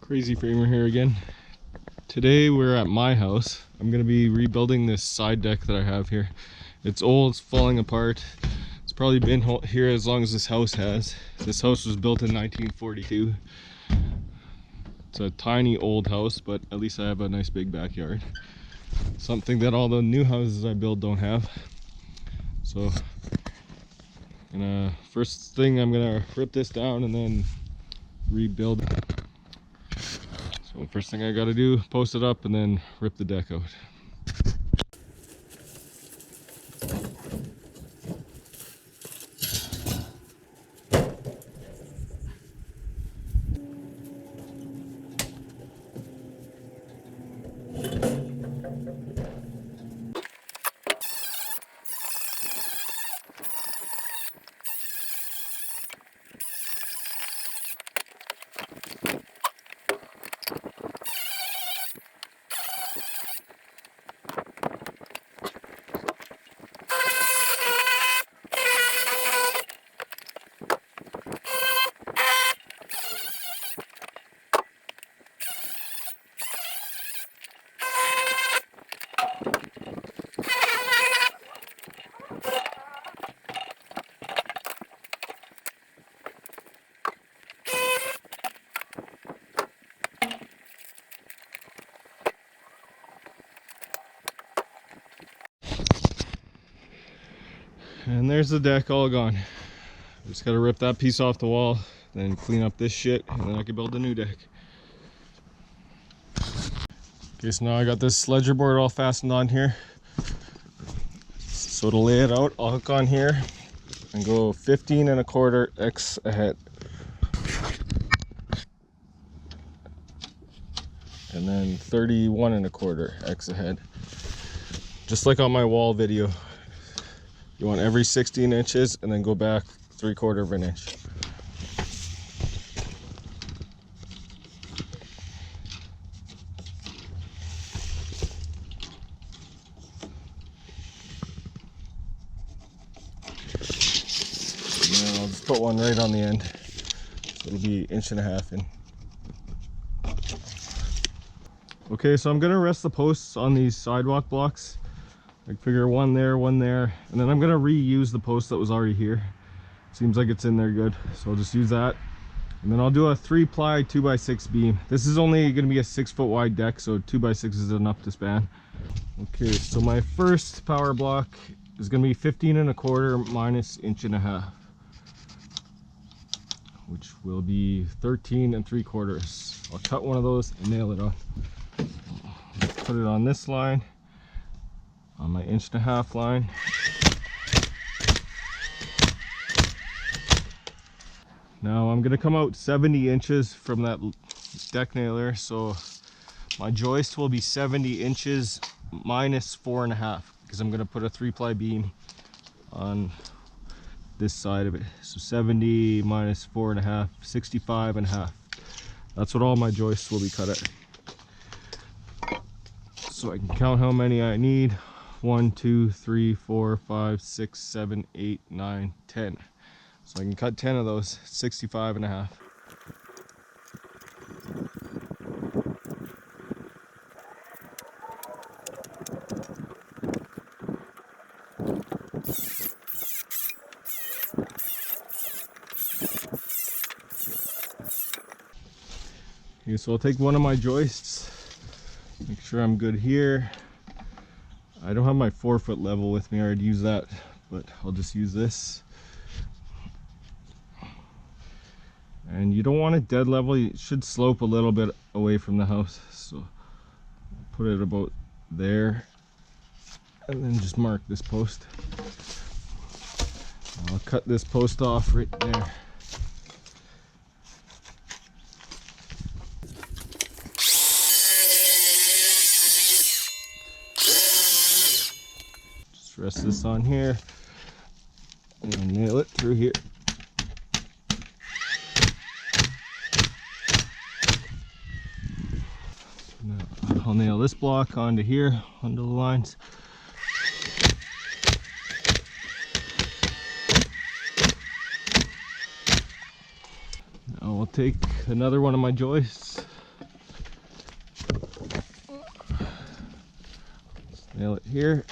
Crazy Framer here again. Today we're at my house. I'm gonna be rebuilding this side deck that I have here. It's old, it's falling apart. It's probably been here as long as this house has. This house was built in 1942. It's a tiny old house, but at least I have a nice big backyard. Something that all the new houses I build don't have. So, first thing I'm gonna rip this down and then rebuild it. So first thing I gotta do, post it up and then rip the deck out. And there's the deck all gone. Just gotta rip that piece off the wall, then clean up this shit, and then I can build a new deck. Okay, so now I got this ledger board all fastened on here. So to lay it out, I'll hook on here and go 15 1/4 X ahead. And then 31 1/4 X ahead. Just like on my wall video. You want every 16 inches and then go back 3/4 of an inch. And then I'll just put one right on the end. So it'll be 1.5 inches in. Okay, so I'm gonna rest the posts on these sidewalk blocks. I figure one there, and then I'm gonna reuse the post that was already here. Seems like it's in there good, so I'll just use that. And then I'll do a 3-ply 2x6 beam. This is only gonna be a 6-foot wide deck, so 2x6 is enough to span. Okay, so my first power block is gonna be 15 1/4 minus 1.5 inches, which will be 13 3/4. I'll cut one of those and nail it on. Put it on this line. On my 1.5 inch line. Now I'm gonna come out 70 inches from that deck nailer, so my joist will be 70 inches minus 4.5 because I'm gonna put a 3-ply beam on this side of it. So 70 minus 4.5, 65.5. That's what all my joists will be cut at. So I can count how many I need. 1, 2, 3, 4, 5, 6, 7, 8, 9, 10. So I can cut 10 of those, 65.5. Okay, so I'll take one of my joists, make sure I'm good here. I don't have my 4-foot level with me, I already used that, but I'll just use this. And you don't want it dead level, it should slope a little bit away from the house. So put it about there, and then just mark this post. I'll cut this post off right there. Rest this on here and nail it through here. Now I'll nail this block onto here, onto the lines. Now I'll take another one of my joists, Nail it here.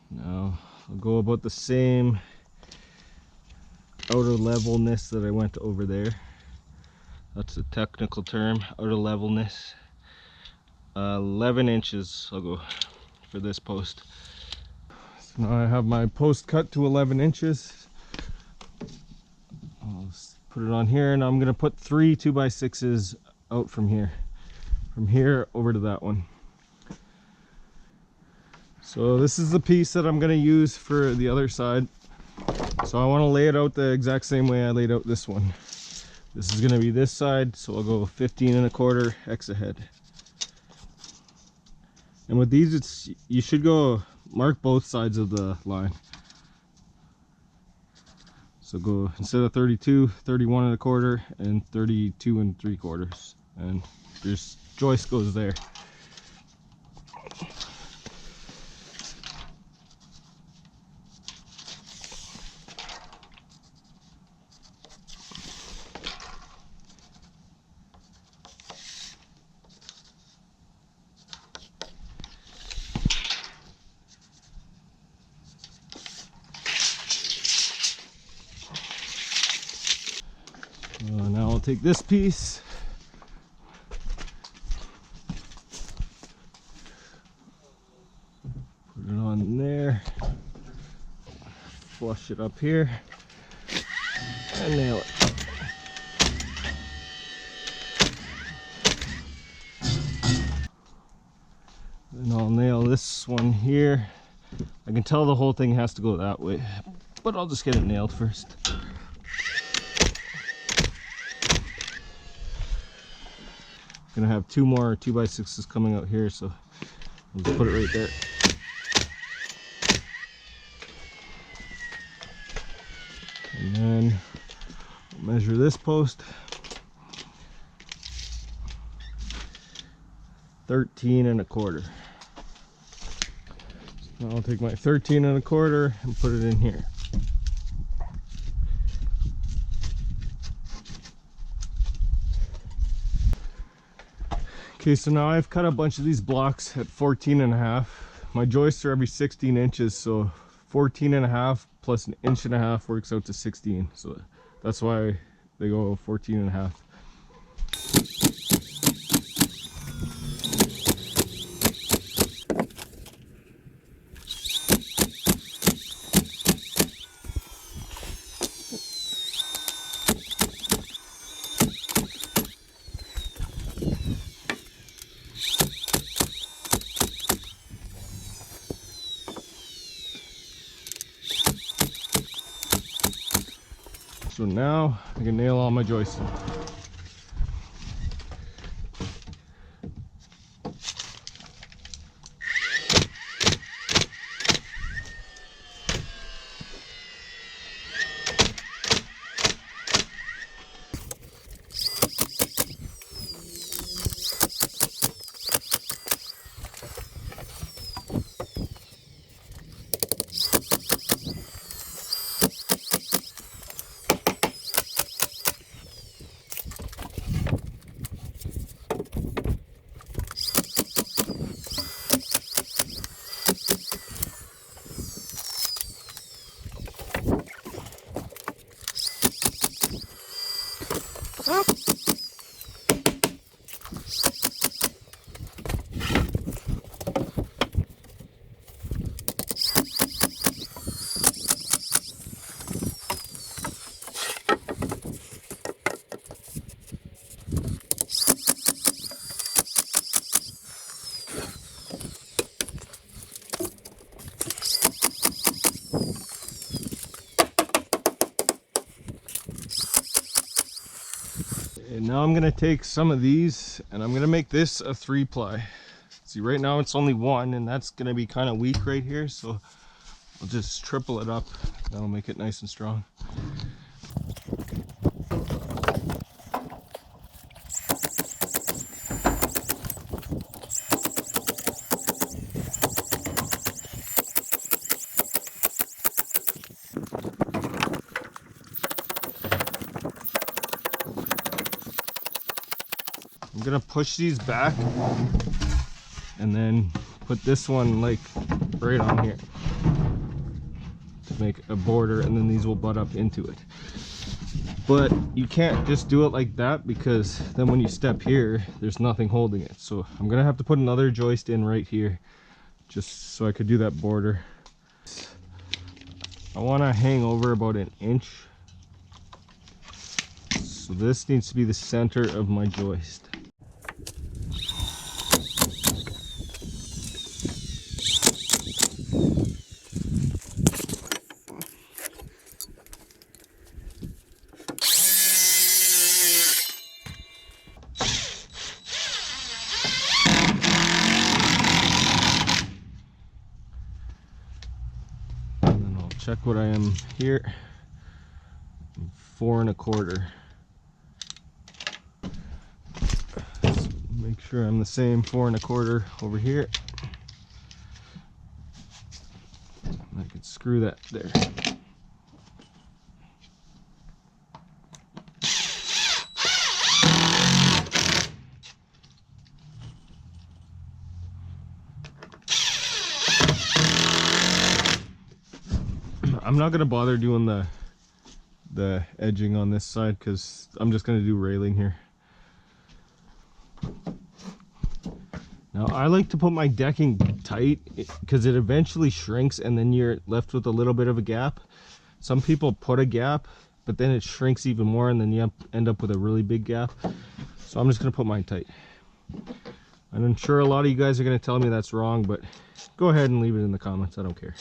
Now I'll go about the same outer levelness that I went over there. That's the technical term, outer levelness. 11 inches I'll go for this post. So now I have my post cut to 11 inches. I'll put it on here, and I'm going to put 3 2x6s out from here over to that one. So this is the piece that I'm going to use for the other side. So I want to lay it out the exact same way I laid out this one. This is going to be this side, so I'll go 15 1/4 X ahead. And with these, you should go mark both sides of the line. So go, instead of 32, 31 1/4 and 32 3/4. And your joist goes there. Now I'll take this piece, put it on there, flush it up here, and nail it. Then I'll nail this one here. I can tell the whole thing has to go that way, but I'll just get it nailed first. Gonna have 2 more 2x6s coming out here, so I'll just put it right there. And then I'll measure this post. 13 1/4. So I'll take my 13 1/4 and put it in here. Okay, so now I've cut a bunch of these blocks at 14 1/2. My joists are every 16 inches, so 14 1/2 plus 1.5 inches works out to 16. So that's why they go 14 1/2. So now I can nail all my joists in. And now I'm gonna take some of these and I'm gonna make this a 3-ply. See, right now it's only 1, and that's gonna be kind of weak right here, so I'll just triple it up. That'll make it nice and strong. I'm gonna push these back and then put this one like right on here to make a border, and then these will butt up into it. But you can't just do it like that, because then when you step here, there's nothing holding it. So I'm gonna have to put another joist in right here just so I could do that border. I want to hang over about an inch. So this needs to be the center of my joist. Check what I am here. 4 1/4. So make sure I'm the same 4 1/4 over here. I could screw that there. I'm not gonna bother doing the edging on this side because I'm just gonna do railing here. Now I like to put my decking tight because it eventually shrinks and then you're left with a little bit of a gap. Some people put a gap, but then it shrinks even more and then you end up with a really big gap. So I'm just gonna put mine tight. And I'm sure a lot of you guys are gonna tell me that's wrong, but go ahead and leave it in the comments, I don't care.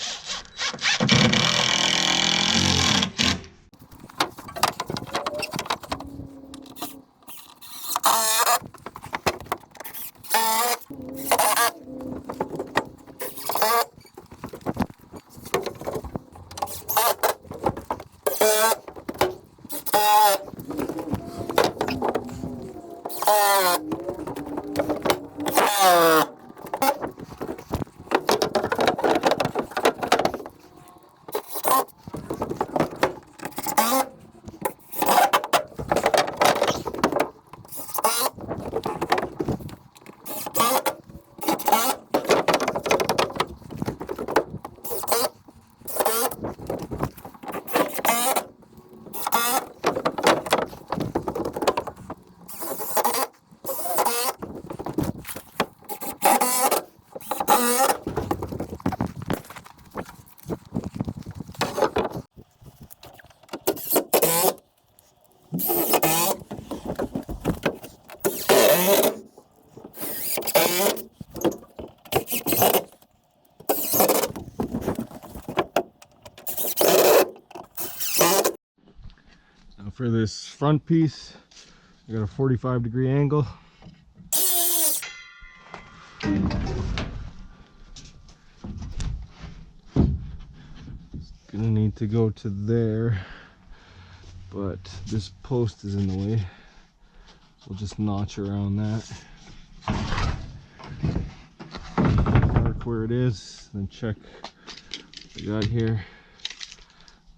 Now for this front piece, I got a 45-degree angle. Gonna need to go to there, but this post is in the way. We'll just notch around that. Mark where it is, then check what I got here.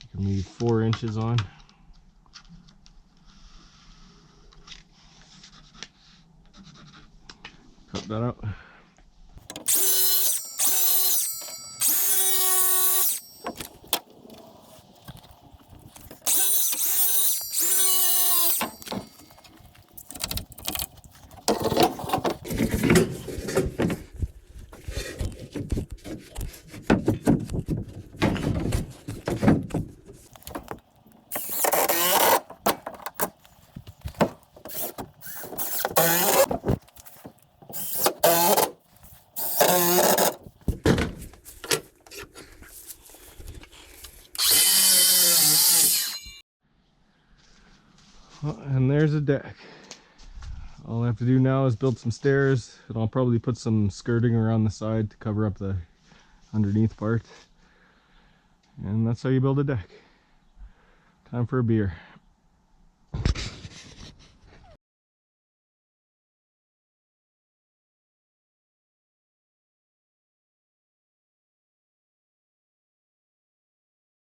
I can leave 4 inches on. Cut that out. And there's a deck. All I have to do now is build some stairs, and I'll probably put some skirting around the side to cover up the underneath part. And that's how you build a deck. Time for a beer.